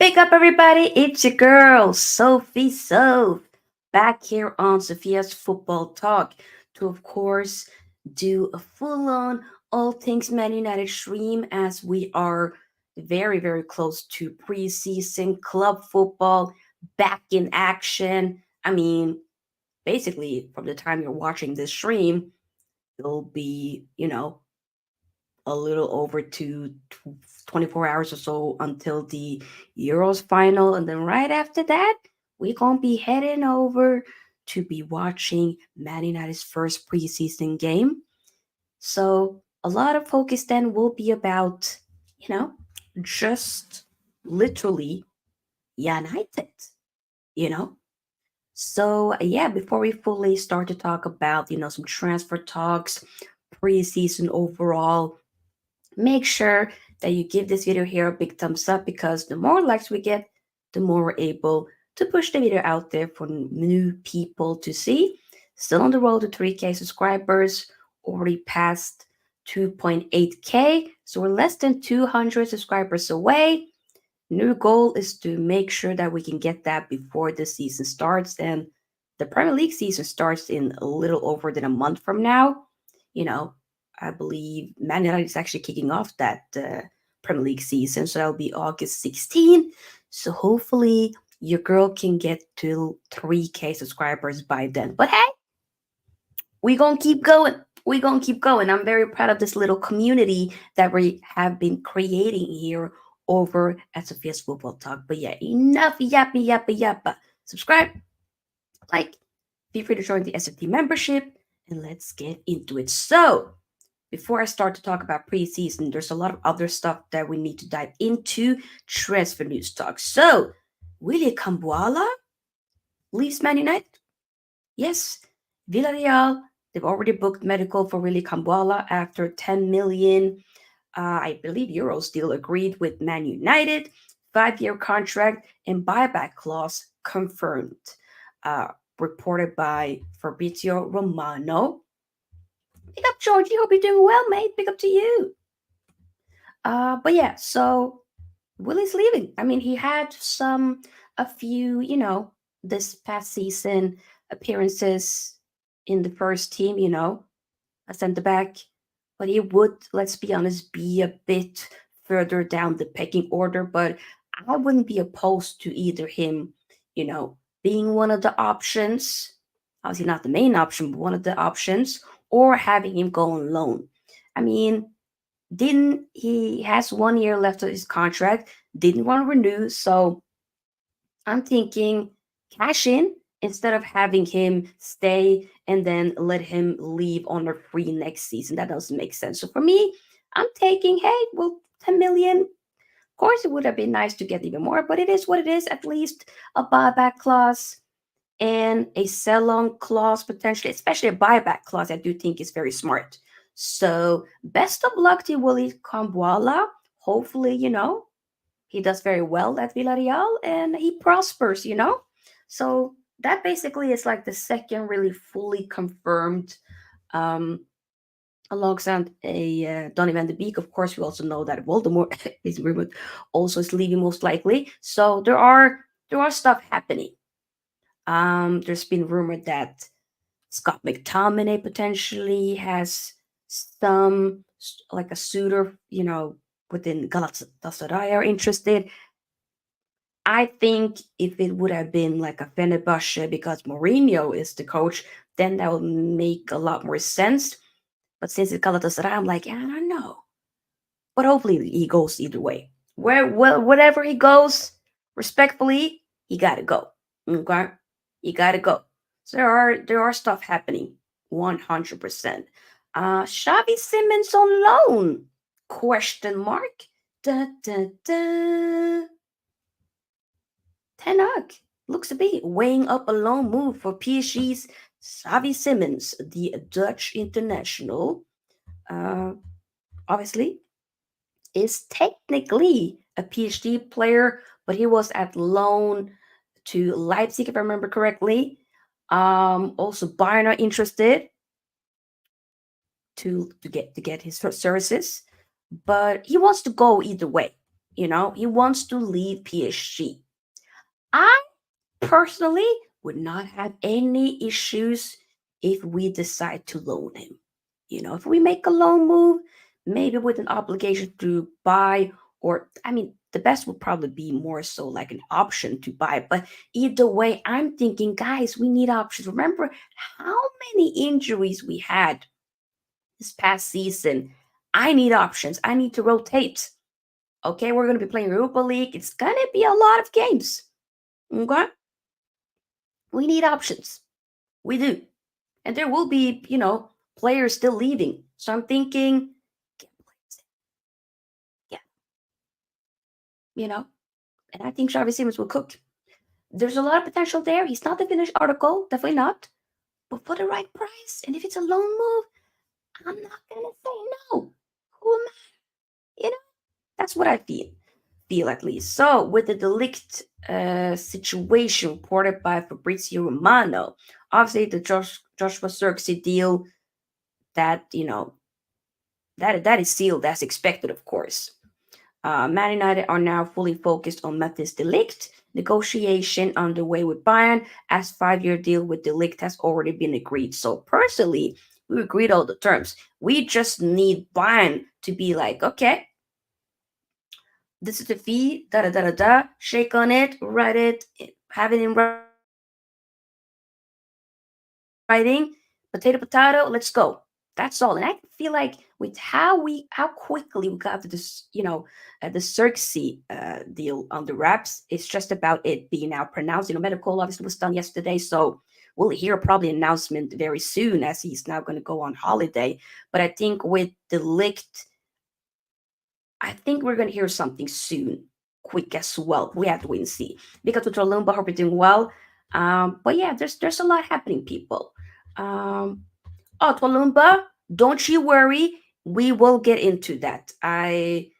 Wake up, everybody! It's your girl, Sophie Soph, back here on Sophia's Football Talk to, of course, do a full on all things Man United stream as we are very, very close to preseason club football back in action. I mean, basically, from the time you're watching this stream, it'll be, a little over 24 hours or so until the Euros final. And then right after that, we're going to be heading over to be watching Man United's first preseason game. So a lot of focus then will be about, just literally United, you know? So yeah, before we fully start to talk about, some transfer talks, preseason overall, make sure that you give this video here a big thumbs up because the more likes we get, the more we're able to push the video out there for new people to see. Still on the road to 3K subscribers, already past 2.8K. So we're less than 200 subscribers away. New goal is to make sure that we can get that before the season starts. And the Premier League season starts in a little over than a month from now. I believe Man United is actually kicking off that Premier League season. So that'll be August 16th. So hopefully your girl can get to 3K subscribers by then. But hey, we're going to keep going. We're going to keep going. I'm very proud of this little community that we have been creating here over at Sophia's Football Talk. But yeah, enough yappa. Subscribe, like, feel free to join the SFT membership, and let's get into it. So, before I start to talk about preseason, there's a lot of other stuff that we need to dive into. Transfer news talk. So, Willy Cambuala leaves Man United. Yes, Villarreal, they've already booked medical for Willy Cambuala after 10 million, I believe, euros deal agreed with Man United. 5-year contract and buyback clause confirmed. Reported by Fabrizio Romano. Big up, Georgie. Hope you're doing well, mate. Big up to you. But yeah, so Willie's leaving. I mean, he had a few, this past season appearances in the first team, a centre back, but he would, let's be honest, be a bit further down the pecking order. But I wouldn't be opposed to either him, you know, being one of the options, obviously not the main option, but one of the options, or having him go on loan. I mean, didn't he has 1 year left of his contract, didn't want to renew, so I'm thinking cash in instead of having him stay and then let him leave on a free next season. That doesn't make sense. So for me, I'm taking, hey, well, 10 million. Of course, it would have been nice to get even more, but it is what it is. At least a buyback clause and a sell on clause potentially, especially a buyback clause, I do think is very smart. So best of luck to Willie Kambuala. Hopefully, he does very well at Villarreal and he prospers. So that basically is like the second really fully confirmed um, alongside a Donny van de Beek. Of course, we also know that Voldemort is rumored also is leaving most likely. So there are stuff happening. There's been rumored that Scott McTominay potentially has some like a suitor, within Galatasaray are interested. I think if it would have been like a Fenerbahce because Mourinho is the coach, then that would make a lot more sense. But since it's Galatasaray, I'm like, yeah, I don't know. But hopefully he goes either way. Whatever he goes, respectfully, he gotta go. Okay, he gotta go. So there are stuff happening, 100%. Xavi Simmons on loan? Question mark. Da, da, da. Ten Hag looks to be weighing up a loan move for PSG's Xavi Simmons, the Dutch international. Uh, Obviously, is technically a PhD player, but he was at loan to Leipzig, if I remember correctly. Also, Bayern are interested to get his services, but he wants to go either way. He wants to leave PSG. I personally would not have any issues if we decide to loan him. If we make a loan move, maybe with an obligation to buy, or I mean, the best would probably be more so like an option to buy. But either way, I'm thinking, guys, we need options. Remember how many injuries we had this past season? I need options. I need to rotate. Okay, we're going to be playing Europa League. It's going to be a lot of games. Okay, we need options. We do. And there will be, players still leaving. So I'm thinking, yeah, you know, and I think Xavi Simons will cook. There's a lot of potential there. He's not the finished article, definitely not. But for the right price, and if it's a loan move, I'm not gonna say no. Who am I? That's what I feel at least. So with the delict situation reported by Fabrizio Romano, obviously the Joshua Zirkzee deal that that is sealed as expected, of course. Man United are now fully focused on Matthias de Ligt. Negotiation underway with Bayern as 5-year deal with de Ligt has already been agreed. So personally, we agreed all the terms. We just need Bayern to be like, okay, this is the fee, da da da da da. Shake on it, write it, have it in writing. Potato potato, let's go. That's all. And I feel like with how quickly we got to this, the Zirkzee deal on the wraps, it's just about it being now pronounced. Medical obviously was done yesterday, so we'll hear probably announcement very soon as he's now going to go on holiday. But I think with the licked, I think we're going to hear something soon, quick as well. We have to wait and see. Because with Rolumba, hope you're doing well. But yeah, there's a lot happening, people. Um, Oh, Tolumba, don't you worry. We will get into that. I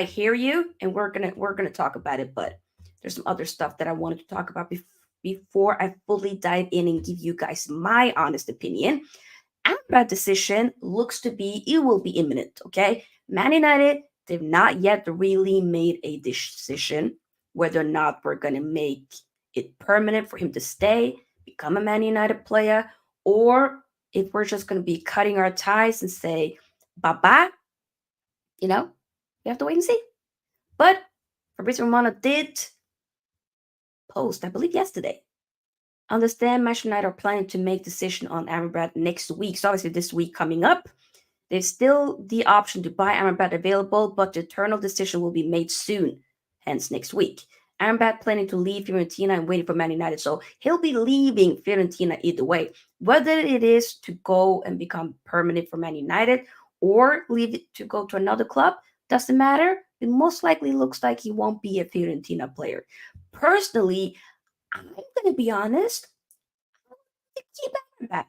hear you, and we're gonna talk about it. But there's some other stuff that I wanted to talk about before I fully dive in and give you guys my honest opinion. Amrabat decision looks to be it will be imminent. Okay, Man United they've not yet really made a decision whether or not we're gonna make it permanent for him to stay, become a Man United player, or if we're just gonna be cutting our ties and say bye bye. You know, we have to wait and see. But Fabrizio Romano did post, I believe yesterday. Understand Manchester United are planning to make decision on Amrabat next week. So obviously this week coming up, there's still the option to buy Amrabat available, but the eternal decision will be made soon, hence next week. Amrabat planning to leave Fiorentina and waiting for Man United, so he'll be leaving Fiorentina either way. Whether it is to go and become permanent for Man United or leave it to go to another club, doesn't matter. It most likely looks like he won't be a Fiorentina player. Personally, I'm gonna be honest, keep Amrabat.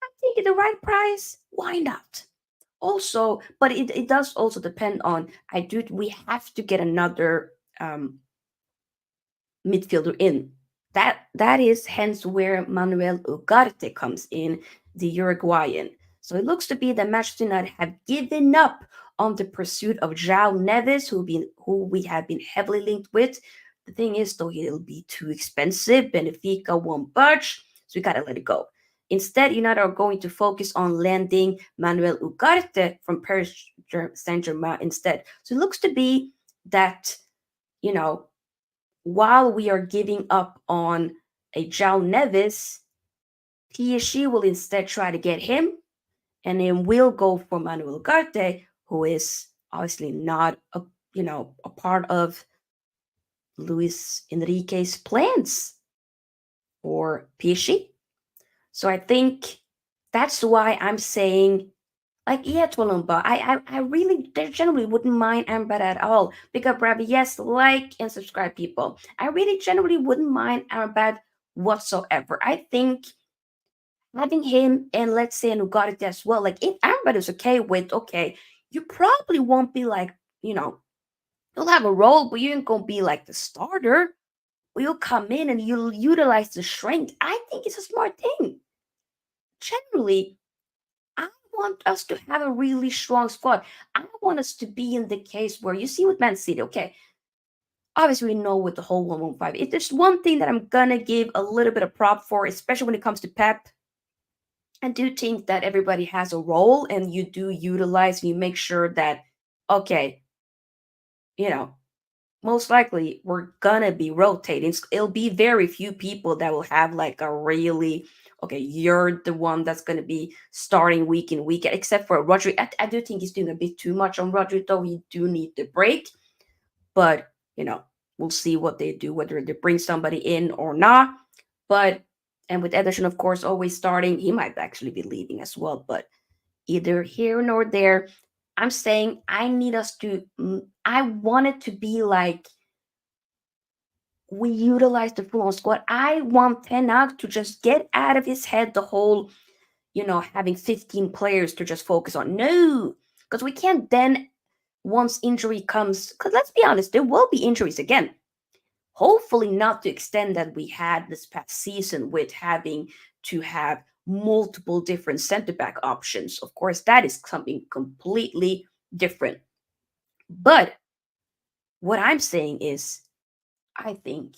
I think at the right price, why not? Also, but it does also depend on we have to get another um midfielder in. That is hence where Manuel Ugarte comes in, the Uruguayan. So it looks to be that Manchester United have given up on the pursuit of João Neves, who we have been heavily linked with. The thing is, though, it'll be too expensive. Benfica won't budge, so we gotta let it go. Instead, United are going to focus on landing Manuel Ugarte from Paris Saint Germain instead. So it looks to be that you know while we are giving up on a João Neves, PSG will instead try to get him, and then we'll go for Manuel Ugarte, who is obviously not a part of Luis Enrique's plans for PSG. So I think that's why I'm saying like yeah, Twalumba. I really generally wouldn't mind Amber at all. Pick up Ravi, yes, like and subscribe people. I really generally wouldn't mind Amber whatsoever. I think having him and let's say and got it as well. Like if Amber is okay with okay, you probably won't be like, you know, you'll have a role, but you ain't gonna be like the starter. You'll come in and you'll utilize the strength. I think it's a smart thing. Generally, I want us to have a really strong squad. I want us to be in the case where you see with Man City, okay, obviously we know with the whole 115. If there's one thing that I'm gonna give a little bit of prop for, especially when it comes to Pep, I do think that everybody has a role and you do utilize and you make sure that, okay, you know, most likely we're gonna be rotating. It'll be very few people that will have like a really okay. You're the one that's gonna be starting week in week, except for Rodri. I do think he's doing a bit too much on Rodri, though. He do need the break, but you know we'll see what they do, whether they bring somebody in or not. But and with Ederson, of course, always starting, he might actually be leaving as well. But either here nor there, I'm saying I need us to. I want it to be like we utilize the full on squad. I want Ten Hag to just get out of his head the whole, having 15 players to just focus on. No, because we can't then, once injury comes, because let's be honest, there will be injuries again. Hopefully, not to extent that we had this past season with having to have multiple different center back options. Of course, that is something completely different. But what I'm saying is, I think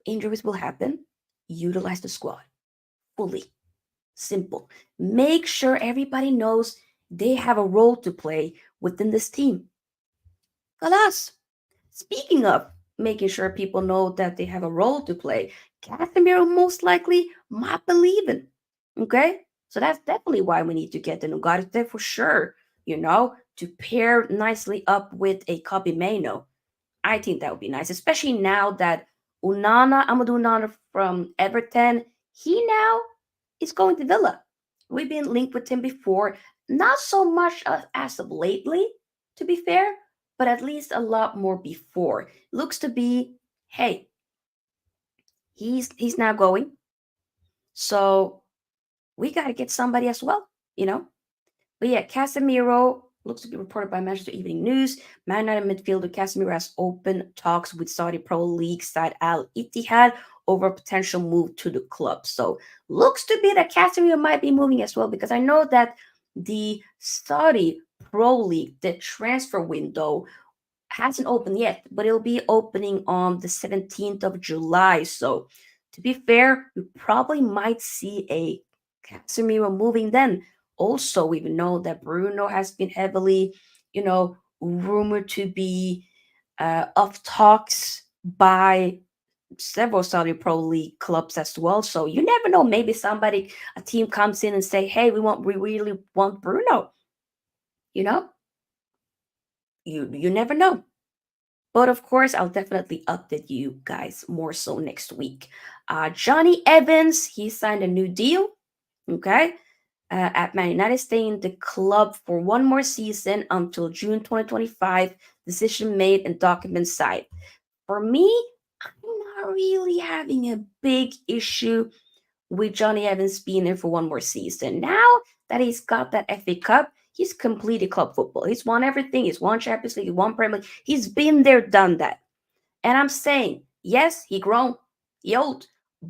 injuries will happen. Utilize the squad fully. Simple. Make sure everybody knows they have a role to play within this team. Alas, speaking of making sure people know that they have a role to play, Casemiro most likely might believe in. Okay? So that's definitely why we need to get the Nugarte for sure, to pair nicely up with a Kobe Mano. I think that would be nice, especially now that Amadou Onana from Everton, he now is going to Villa. We've been linked with him before, not so much as of lately, to be fair, but at least a lot more before. Looks to be, hey, he's now going, so we got to get somebody as well, you know. But yeah, Casemiro looks to be reported by Manchester Evening News. Man United midfielder Casemiro has open talks with Saudi Pro League side Al Ittihad over a potential move to the club. So looks to be that Casemiro might be moving as well because I know that the Saudi Pro League, the transfer window hasn't opened yet, but it'll be opening on the 17th of July. So, to be fair, we probably might see a Casemiro moving then. Also, we know that Bruno has been heavily, rumored to be of talks by several Saudi Pro League clubs as well. So you never know. Maybe a team comes in and say, "Hey, we really want Bruno." You know, you never know. But of course, I'll definitely update you guys more so next week. Johnny Evans, he signed a new deal, okay, at Man United, staying in the club for one more season until June 2025. Decision made and documents signed. For me, I'm not really having a big issue with Johnny Evans being there for one more season. Now that he's got that FA Cup, he's completed club football. He's won everything. He's won Champions League. He won Premier League. He's been there, done that. And I'm saying, yes, he grown, he old,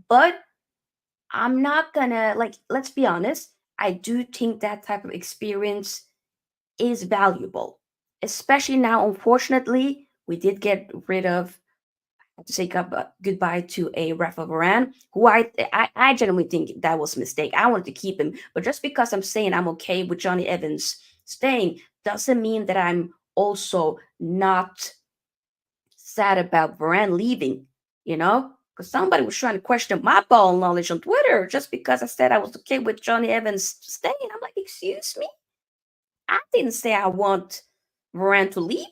but I'm not gonna let's be honest. I do think that type of experience is valuable, especially now. Unfortunately, we did get rid of to say goodbye to a Rafa Varane, who I genuinely think that was a mistake. I wanted to keep him, but just because I'm saying I'm okay with Johnny Evans staying doesn't mean that I'm also not sad about Varane leaving, you know? Because somebody was trying to question my ball knowledge on Twitter just because I said I was okay with Johnny Evans staying. I'm like, excuse me? I didn't say I want Varane to leave.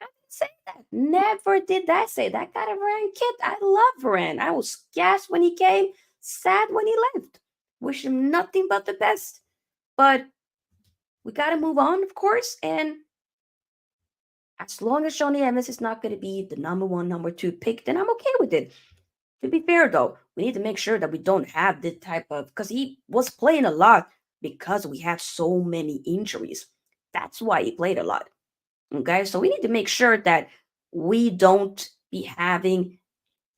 I didn't say that. Never did I say that. Got a Varane kid. I love Varane. I was gassed when he came, sad when he left. Wish him nothing but the best. But we got to move on, of course. And as long as Johnny Evans is not going to be the number one, number two pick, then I'm okay with it. To be fair, though, we need to make sure that we don't have this type of because he was playing a lot because we have so many injuries. That's why he played a lot. Okay, so we need to make sure that we don't be having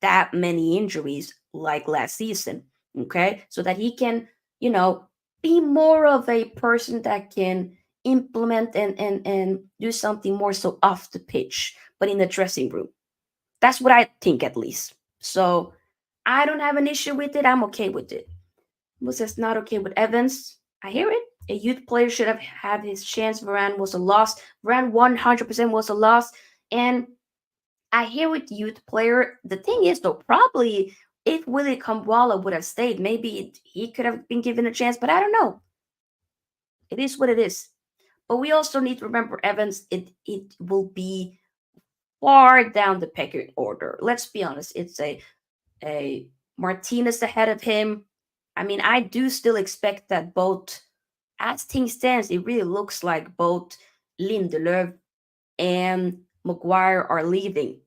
that many injuries like last season. Okay, so that he can, you know, be more of a person that can implement and do something more so off the pitch, but in the dressing room. That's what I think at least. So I don't have an issue with it. I'm okay with it. Who says not okay with Evans? I hear it. A youth player should have had his chance. Varane was a loss. Varane 100% was a loss. And I hear with youth player. The thing is, though, probably if Willie Kambwala would have stayed, maybe he could have been given a chance. But I don't know. It is what it is. But we also need to remember Evans. It will be far down the pecking order. Let's be honest. It's a Martinez ahead of him. I mean, I do still expect that both, as things stands, it really looks like both Lindelöf and Maguire are leaving.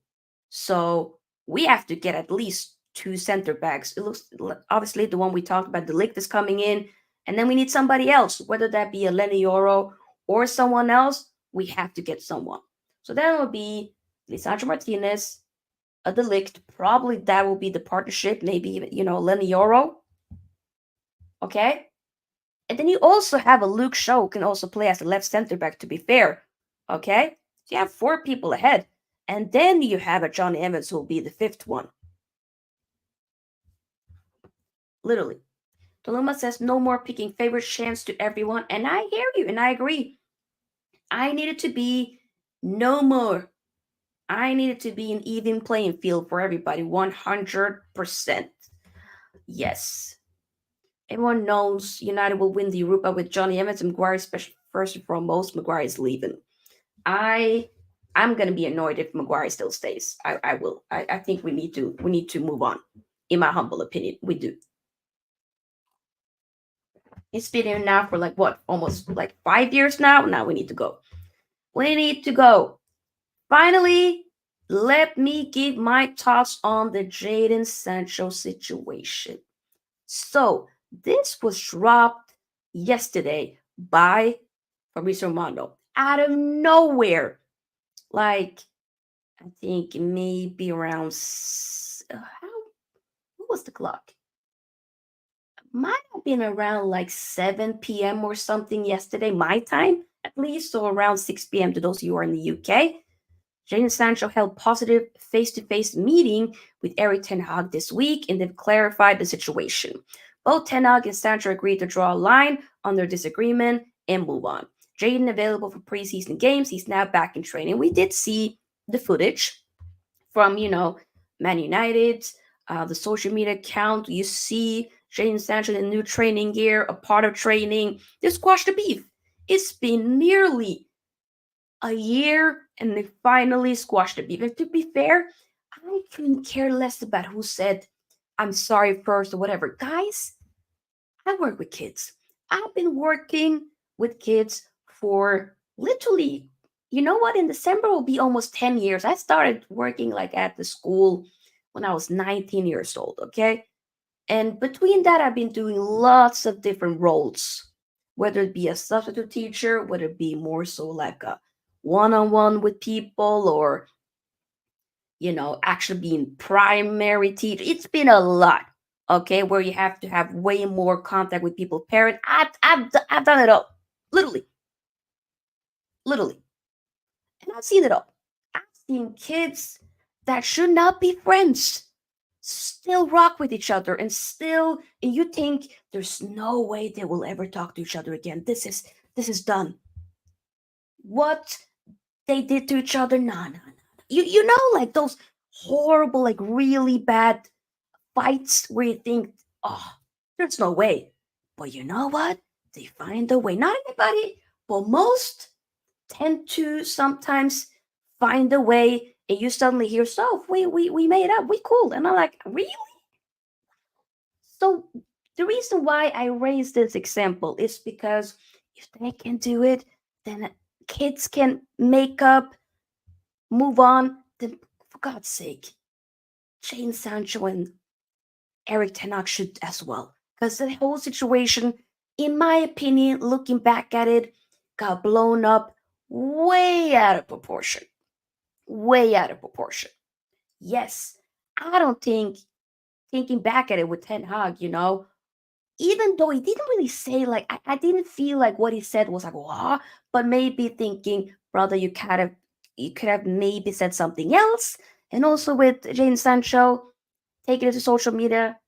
So we have to get at least two center backs. It looks obviously the one we talked about, the Ligt is coming in, and then we need somebody else, whether that be a Lenioro or someone else. We have to get someone. So that will be Lisandro Martinez, a Delict. Probably that will be the partnership. Maybe Lenioro. Okay, and then you also have a Luke Shaw who can also play as a left center back. To be fair, okay, so you have four people ahead, and then you have a Johnny Evans who will be the fifth one. Literally, Toluma says no more picking favorite chance to everyone, and I hear you, and I agree. I need it to be no more. I need it to be an even playing field for everybody, 100%. Yes. Everyone knows United will win the Europa with Johnny Evans and Maguire, especially first and foremost. Maguire is leaving. I I'm gonna be annoyed if Maguire still stays. I will. I think we need to move on. In my humble opinion, we do. It's been here now for like what, almost like 5 years now. Now we need to go. We need to go. Finally, let me give my thoughts on the Jaden Sancho situation. So this was dropped yesterday by Fabrizio Romano out of nowhere. Like I think maybe around what was the clock? Might have been around like 7 p.m. or something yesterday, my time at least, so around 6 p.m. to those of you who are in the UK. Jadon Sancho held positive face-to-face meeting with Eric Ten Hag this week, and they've clarified the situation. Both Ten Hag and Sancho agreed to draw a line on their disagreement and move on. Jadon available for preseason games. He's now back in training. We did see the footage from Man United, the social media account. You see Jadon Sancho in new training gear, a part of training. They squashed the beef. It's been nearly a year and they finally squashed the beef. And to be fair, I couldn't care less about who said I'm sorry first or whatever. Guys, I work with kids. I've been working with kids for literally, you know what? In December will be almost 10 years. I started working like at the school when I was 19 years old, okay? And between that, I've been doing lots of different roles, whether it be a substitute teacher, whether it be more so like a one on one with people, or, actually being primary teacher. It's been a lot, okay, where you have to have way more contact with people, parents. I've done it all, literally, literally. And I've seen it all. I've seen kids that should not be friends still rock with each other and you think there's no way they will ever talk to each other again. This is done. What they did to each other, no, no, no. Like those horrible, like really bad fights where you think, oh, there's no way. But you know what? They find a way. Not everybody, but most tend to sometimes find a way, and you suddenly hear, so we made up, we cool. And I'm like, really? So the reason why I raise this example is because if they can do it, then kids can make up, move on. Then for God's sake, Jane Sancho and Eric Ten Hag should as well. Because the whole situation, in my opinion, looking back at it, got blown up way out of proportion. Way out of proportion. Yes, I don't think, thinking back at it with Ten Hag, even though he didn't really say, like, I didn't feel like what he said was like, wow, but maybe thinking, brother, you could have maybe said something else. And also with Jane Sancho taking it to social media,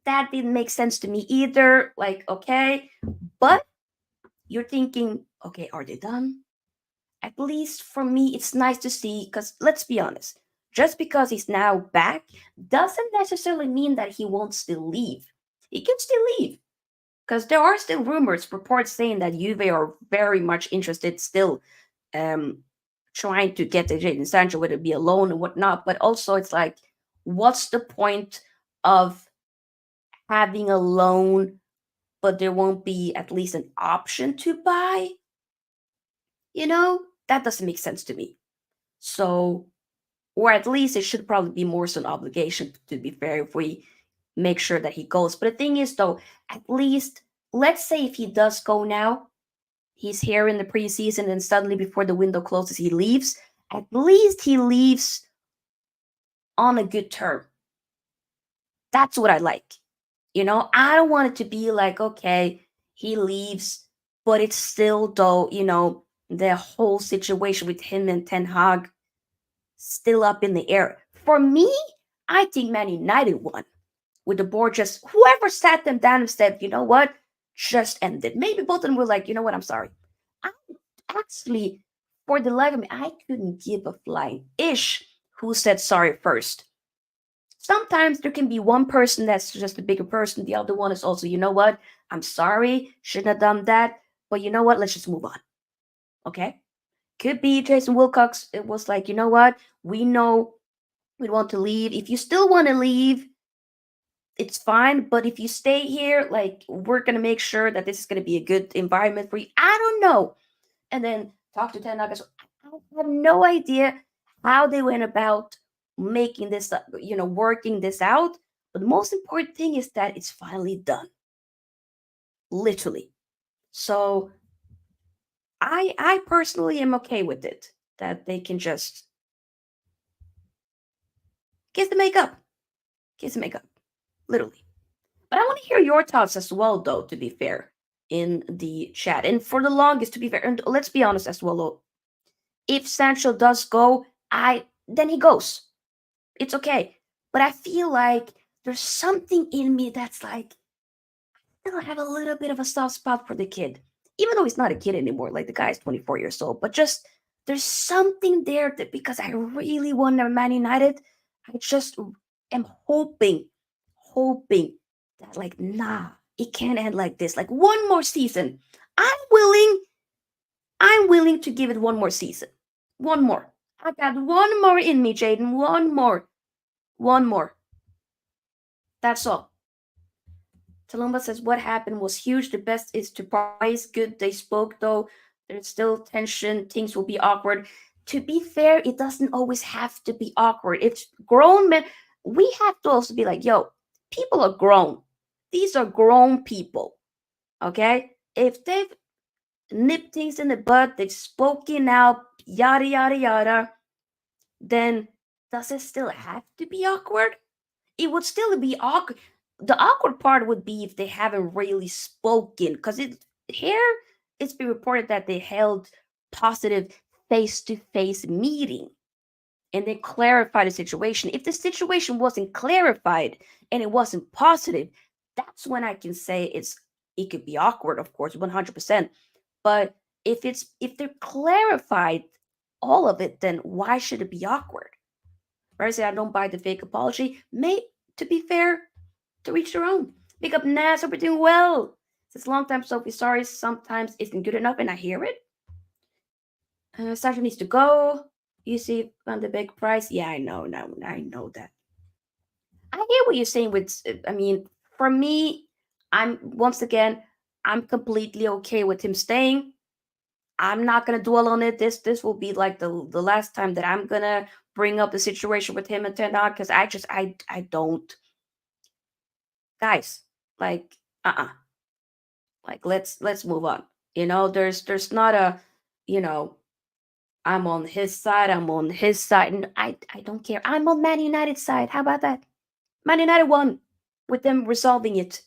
that didn't make sense to me either. Like, okay, but you're thinking, okay, are they done? At least for me, it's nice to see, because let's be honest, just because he's now back doesn't necessarily mean that he won't still leave. He can still leave, because there are still rumors, reports saying that Juve are very much interested still, um, trying to get the Jadon Sancho, whether it be a loan or whatnot. But also, it's like, what's the point of having a loan, but there won't be at least an option to buy? You know, that doesn't make sense to me. So, or at least it should probably be more so an obligation, to be fair, if we make sure that he goes. But the thing is, though, at least let's say if he does go now, he's here in the preseason, and suddenly before the window closes, he leaves. At least he leaves on a good term. That's what I like. I don't want it to be like, okay, he leaves, but it's still, though, the whole situation with him and Ten Hag still up in the air. For me, I think Man United won, with the board just, whoever sat them down and said, you know what, just end it. Maybe both of them were like, you know what, I'm sorry. I actually, for the life of me, I couldn't give a flying ish who said sorry first. Sometimes there can be one person that's just a bigger person. The other one is also, you know what, I'm sorry, shouldn't have done that. But you know what, let's just move on. Okay? Could be Jason Wilcox. It was like, you know what, we know we want to leave. If you still want to leave, it's fine. But if you stay here, like, we're gonna make sure that this is gonna be a good environment for you. I don't know. And then talk to Ten Nuggets. I have no idea how they went about making this, working this out. But the most important thing is that it's finally done, literally. So I personally am okay with it, that they can just kiss the makeup. Kiss and make up, literally. But I want to hear your thoughts as well, though, to be fair, in the chat. And for the longest, to be fair, and let's be honest as well, though, if Sancho does go, I then he goes. It's okay. But I feel like there's something in me that's like, I have a little bit of a soft spot for the kid. Even though he's not a kid anymore, like the guy's 24 years old. But just there's something there that because I really want Man United, I just am hoping that like nah, it can't end like this. Like one more season. I'm willing, I'm willing to give it one more season. One more. I got one more in me, Jaden. One more. One more. That's all. Talumba says what happened was huge. The best is to price. Good they spoke though. There's still tension. Things will be awkward. To be fair, it doesn't always have to be awkward. It's grown men. We have to also be like, yo, people are grown. These are grown people. Okay? If they've nipped things in the bud, they've spoken out, yada yada yada, then does it still have to be awkward? It would still be awkward. The awkward part would be if they haven't really spoken, because it here it's been reported that they held positive face-to-face meeting and they clarified the situation. If the situation wasn't clarified and it wasn't positive, that's when I can say it could be awkward, of course, 100%. But if they're clarified all of it, then why should it be awkward? Right? I say I don't buy the fake apology. May to be fair, to reach their own. Pick up Nas, hope you're doing well. Since long time, Sophie, sorry, sometimes isn't good enough, and I hear it. Sasha needs to go. You see on the big price. Yeah, I know, no, I know that. I hear what you're saying with I mean, for me, I'm once again, I'm completely okay with him staying. I'm not gonna dwell on it. This will be like the last time that I'm gonna bring up the situation with him and Ten Hag because I don't guys like like let's move on. There's not a you know I'm on his side, I'm on his side, and I don't care. I'm on Man United side. How about that? Man United won with them resolving it.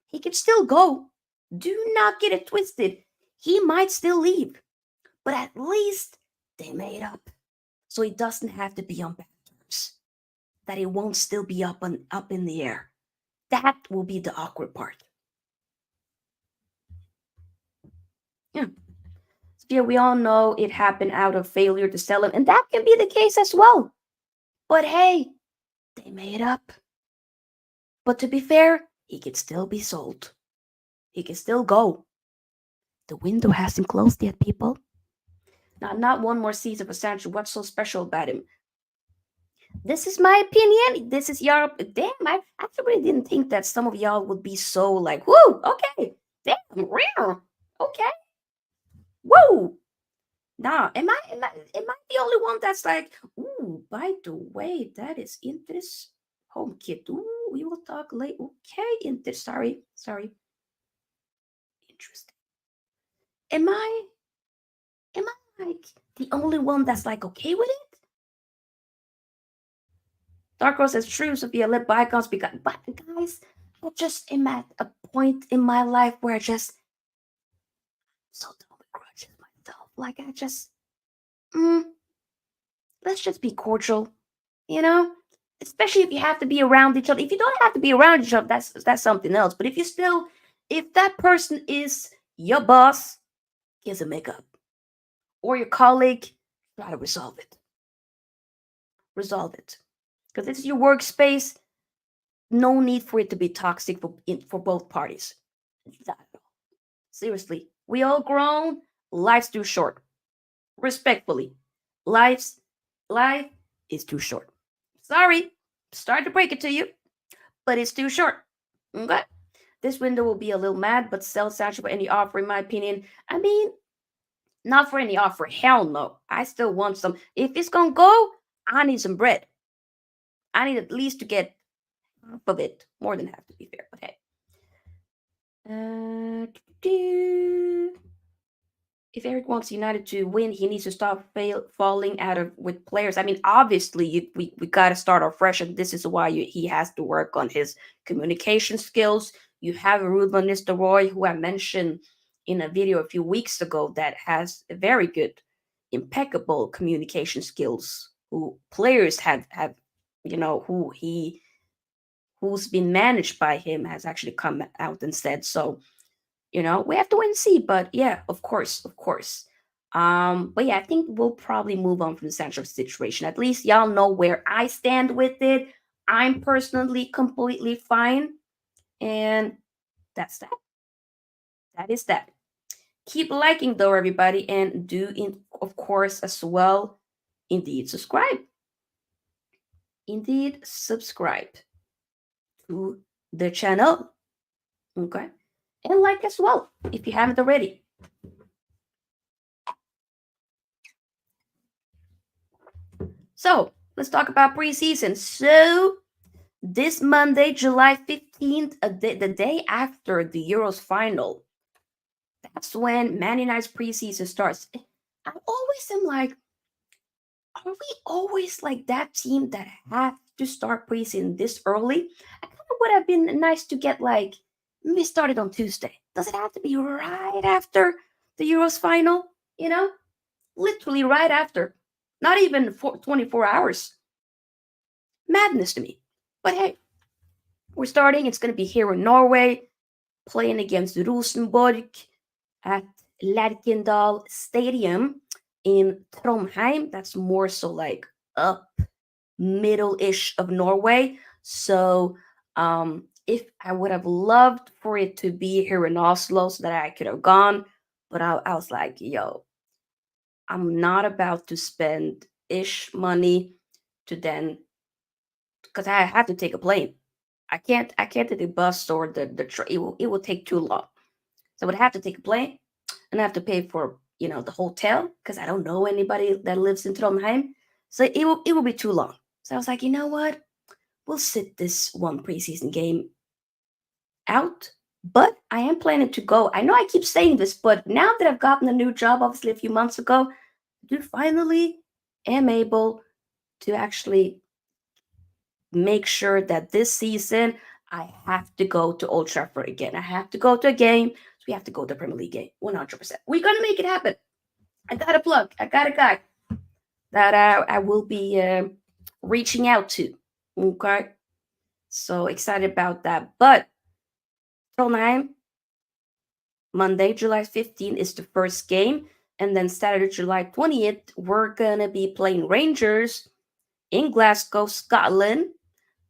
He can still go. Do not get it twisted. He might still leave, but at least they made up, so he doesn't have to be on bad terms. That it won't still be up in the air. That will be the awkward part. Yeah. Yeah, we all know it happened out of failure to sell him, and that can be the case as well. But hey, they made up. But to be fair, he can still be sold. He can still go. The window hasn't closed yet, people. Now, not one more season for Sancho. What's so special about him? This is my opinion. This is your damn. I actually didn't think that some of y'all would be so like, whoo, okay, damn, real, okay, whoa. Nah, am I the only one that's like, ooh, by the way, that is interest home kit. Ooh, we will talk late. Okay, interest. Sorry. Interesting. Am I like the only one that's like okay with it? Dark Rose says true, Sophia, let bygones be gone. But guys, I just am at a point in my life where I just so done with grudges myself. Like I just mm, let's just be cordial, you know? Especially if you have to be around each other. If you don't have to be around each other, that's something else. But if that person is your boss, gives a makeup. Or your colleague, try to resolve it. Resolve it. Because this is your workspace. No need for it to be toxic for both parties. Not at all. Seriously. We all grown. Life's too short. Respectfully. Life's life is too short. Sorry. Sorry to break it to you, but it's too short. Okay. This window will be a little mad, but sell Sancho for any offer, in my opinion. I mean, not for any offer. Hell no. I still want some. If it's gonna go, I need some bread. I need at least to get half of it. More than half, to be fair. But hey. if Eric wants United to win, he needs to stop falling out of with players. I mean, obviously, we got to start off fresh, and this is why he has to work on his communication skills. You have Ruud van Nistelrooy, who I mentioned in a video a few weeks ago, that has a very good, impeccable communication skills. Who players have, who's been managed by him has actually come out and said so. We have to wait and see. But yeah, of course, of course. But yeah, I think we'll probably move on from the Sancho situation. At least y'all know where I stand with it. I'm personally completely fine, and that's that. That is that. Keep liking though, everybody, and of course, as well, indeed subscribe. Indeed, subscribe to the channel. Okay, and like as well if you haven't already. So let's talk about preseason. So this Monday, July 15th, the day after the Euros final, that's when Man United's preseason starts. I always am like, are we always like that team that have to start preseason this early? I kind of would have been nice to get like maybe started on Tuesday. Does it have to be right after the Euros final? Literally right after. Not even 24 hours. Madness to me. But hey, we're starting. It's going to be here in Norway, playing against Rosenborg at Lerkendal Stadium in Trondheim. That's more so like up middle-ish of Norway. So if I would have loved for it to be here in Oslo so that I could have gone, but I was like, yo, I'm not about to spend ish money to then, because I have to take a plane. I can't take the bus or the train. It will take too long. So I would have to take a plane and I have to pay for the hotel because I don't know anybody that lives in Trondheim. So it will be too long. So I was like, you know what? We'll sit this one preseason game out. But I am planning to go. I know I keep saying this, but now that I've gotten a new job, obviously a few months ago, I finally am able to actually make sure that this season I have to go to Old Trafford again. I have to go to a game. So we have to go to Premier League game. 100%. We're going to make it happen. I got a plug. I got a guy that I will be reaching out to. Okay. So excited about that. But Trondheim, Monday, July 15th is the first game. And then Saturday, July 20th, we're going to be playing Rangers in Glasgow, Scotland.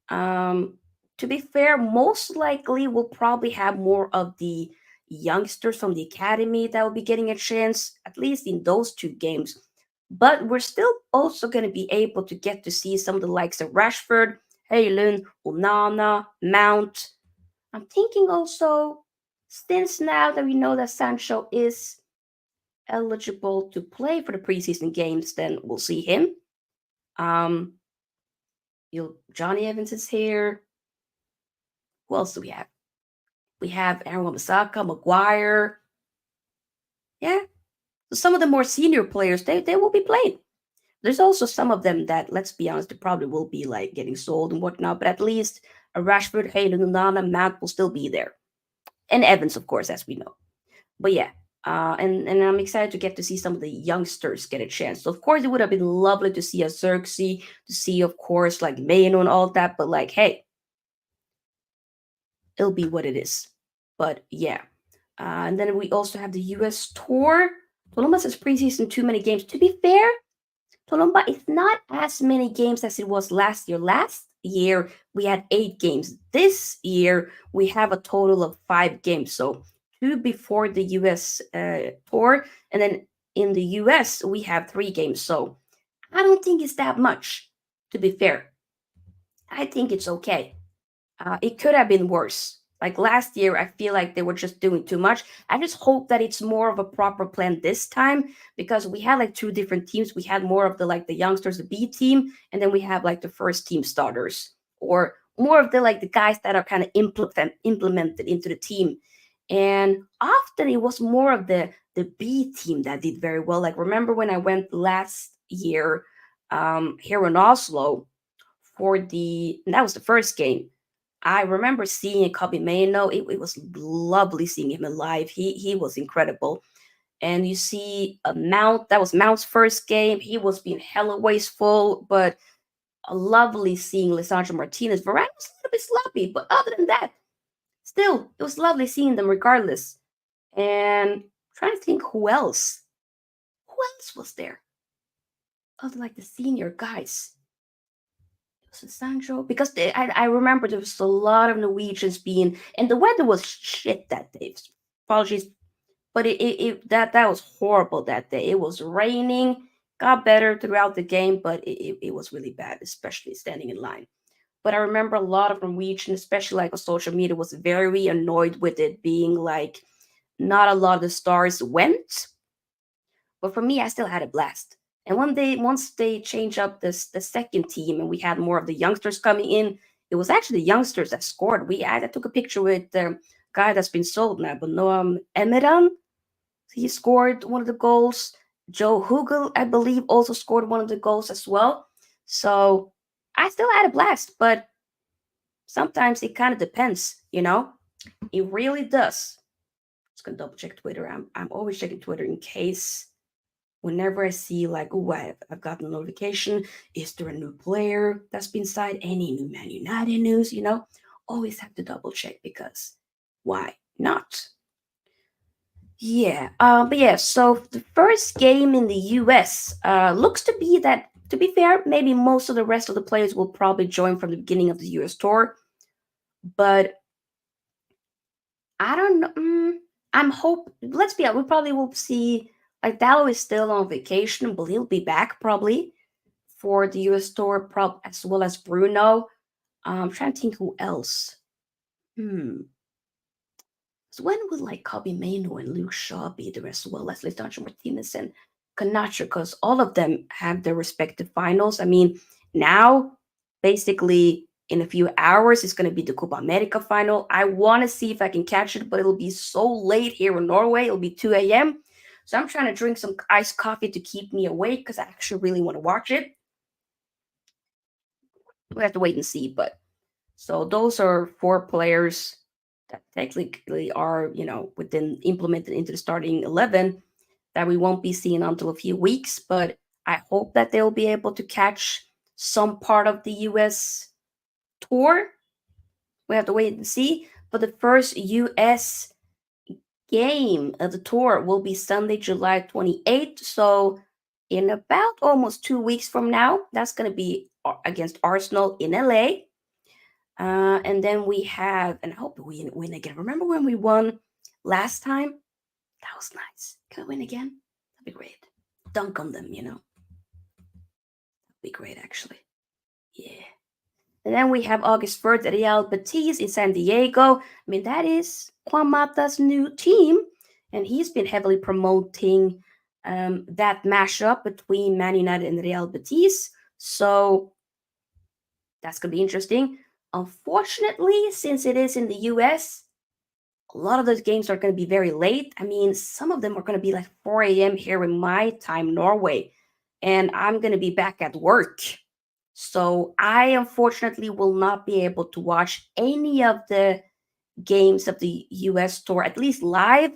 Um, to be fair, most likely we'll probably have more of the youngsters from the academy that will be getting a chance, at least in those two games. But we're still also going to be able to get to see some of the likes of Rashford, Hojlund, Onana, Mount. I'm thinking also, since now that we know that Sancho is eligible to play for the preseason games, then we'll see him. Um, Johnny Evans is here. Who else do we have? We have Aaron Wan-Bissaka, Maguire. Yeah. So some of the more senior players, they will be playing. There's also some of them that, let's be honest, they probably will be like getting sold and whatnot, but at least a Rashford, Hayden, Onana, Mount will still be there. And Evans, of course, as we know. But yeah, and I'm excited to get to see some of the youngsters get a chance. So of course, it would have been lovely to see a Zirkzee, to see, of course, like Mayno and all that. But like, hey, it'll be what it is. But yeah, and then we also have the U.S. tour. Tolomba says preseason too many games. To be fair, Tolomba is not as many games as it was last year. Last year we had 8 games. This year we have a total of 5 games. So 2 before the U.S. Tour, and then in the U.S. we have 3 games. So I don't think it's that much. To be fair, I think it's okay. It could have been worse. Like last year, I feel like they were just doing too much. I just hope that it's more of a proper plan this time because we had like 2 different teams. We had more of the youngsters, the B team, and then we have like the first team starters, or more of the guys that are kind of implemented into the team. And often it was more of the B team that did very well. Like remember when I went last year here in Oslo for that was the first game. I remember seeing Kobe Mano. It was lovely seeing him live. He was incredible. And you see a Mount, that was Mount's first game. He was being hella wasteful, but a lovely seeing Lisandro Martinez. Varane was a little bit sloppy, but other than that, still, it was lovely seeing them regardless. And trying to think who else. Who else was there? Other like the senior guys. Was it Sancho? Because I remember there was a lot of Norwegians being, and the weather was shit that day. Apologies, but that was horrible that day. It was raining, got better throughout the game, but it was really bad, especially standing in line. But I remember a lot of Norwegian, especially like on social media, was very annoyed with it being like not a lot of the stars went. But for me, I still had a blast. And once they changed up the second team, and we had more of the youngsters coming in, it was actually the youngsters that scored. I took a picture with the guy that's been sold now, but Noam Emeran. He scored one of the goals. Joe Hugel, I believe, also scored one of the goals as well. So I still had a blast, but sometimes it kind of depends, you know? It really does. Just gonna double check Twitter. I'm always checking Twitter in case whenever I see like, oh, I've gotten a notification. Is there a new player that's been signed? Any new Man United news? Always have to double check because why not? Yeah, but yeah, so the first game in the US looks to be that, to be fair, maybe most of the rest of the players will probably join from the beginning of the US tour, but I don't know. Let's be honest, we probably will see, like, Dallo is still on vacation, but he'll be back probably for the US tour, as well as Bruno. I'm trying to think who else. Hmm. So when would like Kobe Mano and Luke Shaw be there as well as Lisandro Martinez and Canacho? Because all of them have their respective finals. I mean, now basically in a few hours it's going to be the Copa America final. I want to see if I can catch it, but it'll be so late here in Norway. It'll be 2 a.m. So I'm trying to drink some iced coffee to keep me awake because I actually really want to watch it. We have to wait and see, but so those are four players that technically are, within implemented into the starting 11 that we won't be seeing until a few weeks. But I hope that they'll be able to catch some part of the US tour. We have to wait and see. But the first US game of the tour will be Sunday, July 28th. So in about almost 2 weeks from now, that's going to be against Arsenal in LA. And then we have, and I hope we win again. Remember when we won last time? That was nice. Can we win again? That'd be great. Dunk on them, That'd be great, actually. Yeah. And then we have August 1st at Real Betis in San Diego. I mean, that is Juan Mata's new team. And he's been heavily promoting that mashup between Man United and Real Betis. So that's going to be interesting. Unfortunately, since it is in the US, a lot of those games are going to be very late. I mean, some of them are going to be like 4 a.m. here in my time, Norway, and I'm going to be back at work. So I unfortunately will not be able to watch any of the games of the US tour, at least live.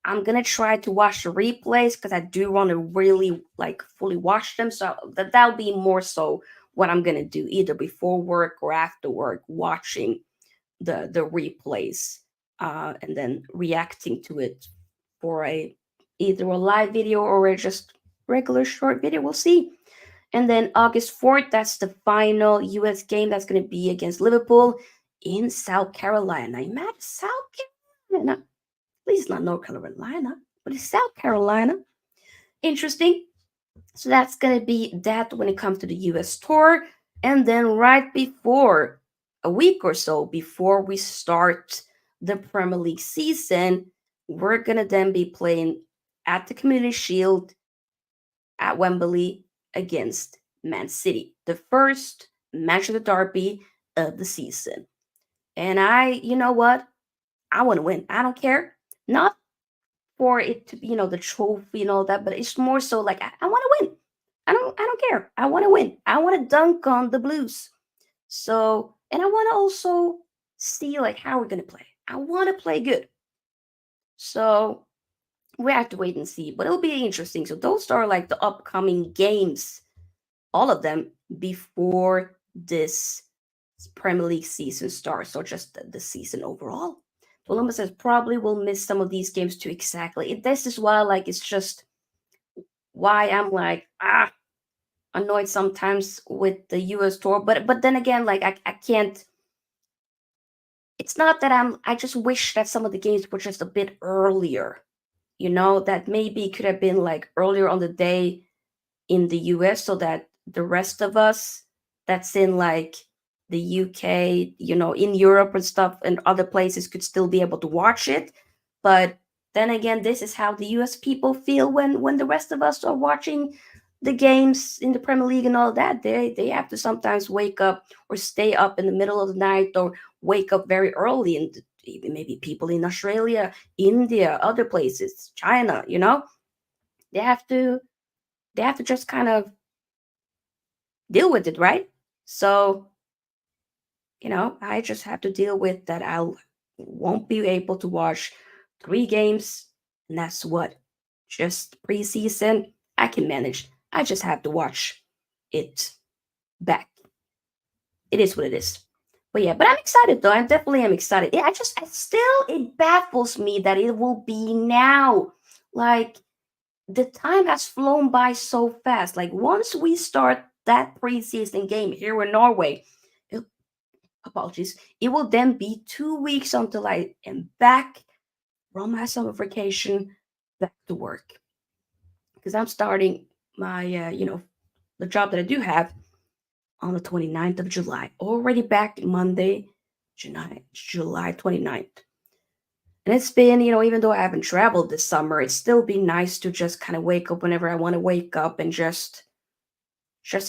I'm going to try to watch the replays because I do want to really like fully watch them. So that'll be more so what I'm going to do either before work or after work, watching the replays and then reacting to it for either a live video or a just regular short video. We'll see. And then August 4th, that's the final US game that's going to be against Liverpool in South Carolina. Imagine South Carolina. At least not North Carolina, but it's South Carolina. Interesting. So that's going to be that when it comes to the US tour. And then right before, a week or so before we start the Premier League season, we're going to then be playing at the Community Shield at Wembley against Man City, the first match of the derby of the season. And you know what? I want to win. I don't care. Not for it to be, the trophy and all that, but it's more so like I want to win. I don't care. I want to win. I want to dunk on the Blues. So, and I want to also see like how we're gonna play. I want to play good. So we have to wait and see, but it'll be interesting. So those are like the upcoming games, all of them before this Premier League season starts, or just the season overall. Toluma says probably will miss some of these games too. Exactly. This is why, like, it's just why I'm like annoyed sometimes with the US tour. But then again, like I can't. It's not that I just wish that some of the games were just a bit earlier. That maybe could have been like earlier on the day in the US so that the rest of us that's in like the UK, in Europe and stuff and other places could still be able to watch it. But then again, this is how the US people feel when the rest of us are watching the games in the Premier League and all that. They have to sometimes wake up or stay up in the middle of the night or wake up very early, and even maybe people in Australia, India, other places, China, they have to just kind of deal with it, right? So, I just have to deal with that. I won't be able to watch 3 games, and that's what just preseason. I can manage. I just have to watch it back. It is what it is. But yeah, but I'm excited though. I definitely am excited. Yeah, it baffles me that it will be now. Like, the time has flown by so fast. Like, once we start that preseason game here in Norway, it, apologies, it will then be 2 weeks until I am back from my summer vacation, back to work. Because I'm starting my, the job that I do have on the 29th of July. Already back Monday, July 29th. And it's been, even though I haven't traveled this summer, it's still been nice to just kind of wake up whenever I want to wake up and just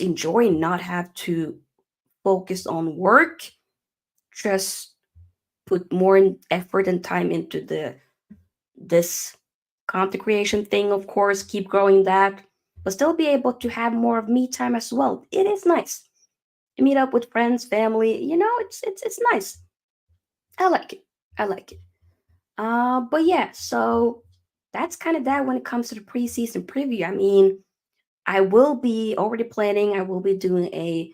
enjoy and not have to focus on work. Just put more effort and time into this content creation thing, of course, keep growing that, but still be able to have more of me time as well. It is nice to meet up with friends, family. It's nice. I like it. I like it. But yeah, so that's kind of that when it comes to the preseason preview. I mean, I will be already planning. I will be doing a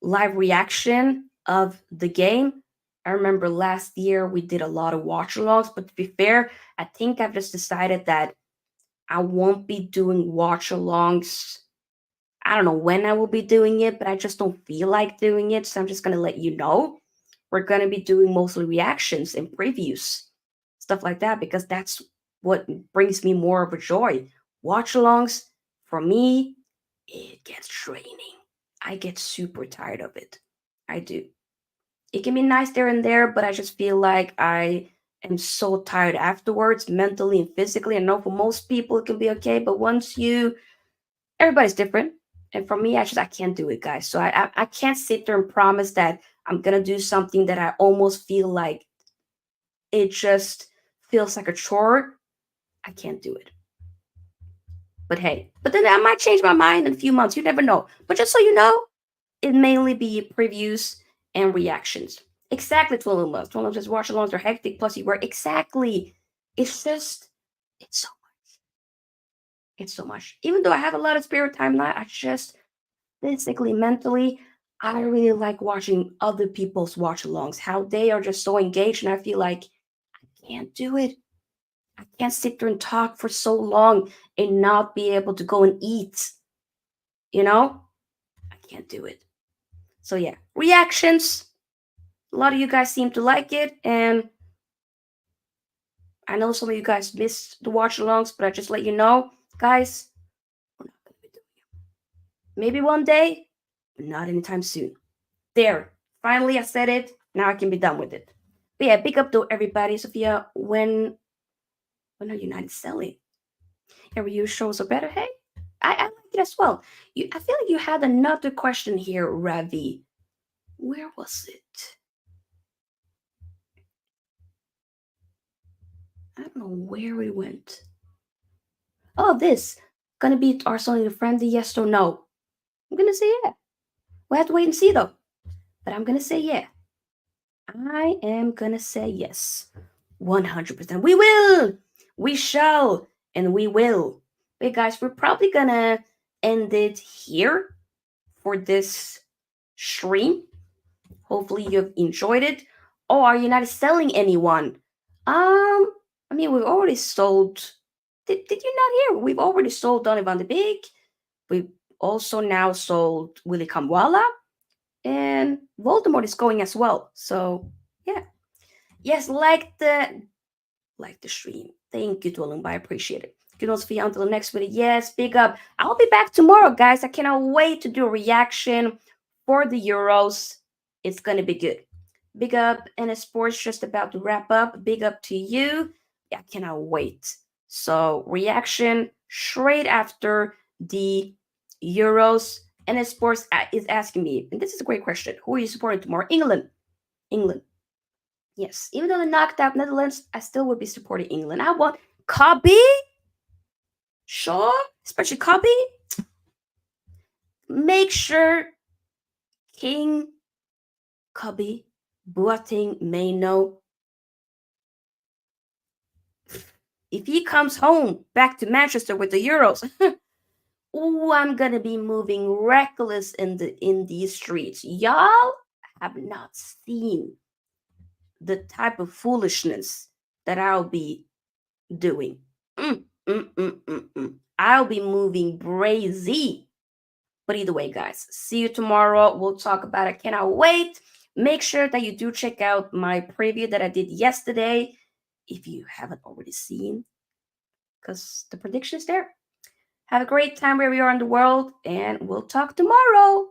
live reaction of the game. I remember last year we did a lot of watch alongs, but to be fair, I think I've just decided that I won't be doing watch alongs. I don't know when I will be doing it, but I just don't feel like doing it. So I'm just going to let you know. We're going to be doing mostly reactions and previews, stuff like that, because that's what brings me more of a joy. Watch alongs, for me, it gets draining. I get super tired of it. I do. It can be nice there and there, but I just feel like I am so tired afterwards, mentally and physically. I know for most people it can be okay, but everybody's different. And for me, I can't do it, guys. So I can't sit there and promise that I'm gonna do something that I almost feel like it just feels like a chore. I can't do it. But hey, but then I might change my mind in a few months. You never know. But just so you know, it mainly be previews and reactions. Exactly, Twiluma. Twiluma says watch alongs are hectic, plus you work. Exactly. It's just, it's so it's so much. Even though I have a lot of spare time now, I just physically, mentally, I really like watching other people's watch alongs, how they are just so engaged. And I feel like I can't do it. I can't sit there and talk for so long and not be able to go and eat. You know? I can't do it. So yeah, reactions. A lot of you guys seem to like it, and I know some of you guys missed the watch alongs, but I just let you know, guys, we're not gonna be doing it. Maybe one day, but not anytime soon. There. Finally I said it. Now I can be done with it. But yeah, big up to everybody. Sophia, when are United selling? Every year shows are better. Hey, I like it as well. I feel like you had another question here, Ravi. Where was it? I don't know where we went. Oh, this gonna be Arsenal the friendly? Yes or no? I'm gonna say yeah. We have to wait and see though. But I'm gonna say yeah. I am gonna say yes. 100%. We will! We shall! And we will. Hey guys, we're probably gonna end it here for this stream. Hopefully you've enjoyed it. Oh, are you not selling anyone? I mean, we've already sold. Did you not hear? We've already sold Donny van de Beek. We've also now sold Willy Kamwala. And Voldemort is going as well. So, yeah. Yes, like the stream. Thank you, Dolumba. I appreciate it. You know, Sofia, until the next video. Yes, big up. I'll be back tomorrow, guys. I cannot wait to do a reaction for the Euros. It's gonna be good. Big up, and sports just about to wrap up. Big up to you. Yeah, I cannot wait. So reaction straight after the Euros. And sports is asking me, and this is a great question. Who are you supporting tomorrow? England. England. Yes, even though they knocked out Netherlands, I still would be supporting England. I want Cobby, sure, especially Cobby. Make sure King Cobby Boateng may know if he comes home back to Manchester with the Euros. Ooh, I'm gonna be moving reckless in these streets. Y'all have not seen the type of foolishness that I'll be doing. Mm, mm, mm, mm, mm. I'll be moving brazy. But either way, guys, see you tomorrow. We'll talk about it. Cannot wait. Make sure that you do check out my preview that I did yesterday if you haven't already seen, because the prediction is there. Have a great time wherever you are in the world, and we'll talk tomorrow.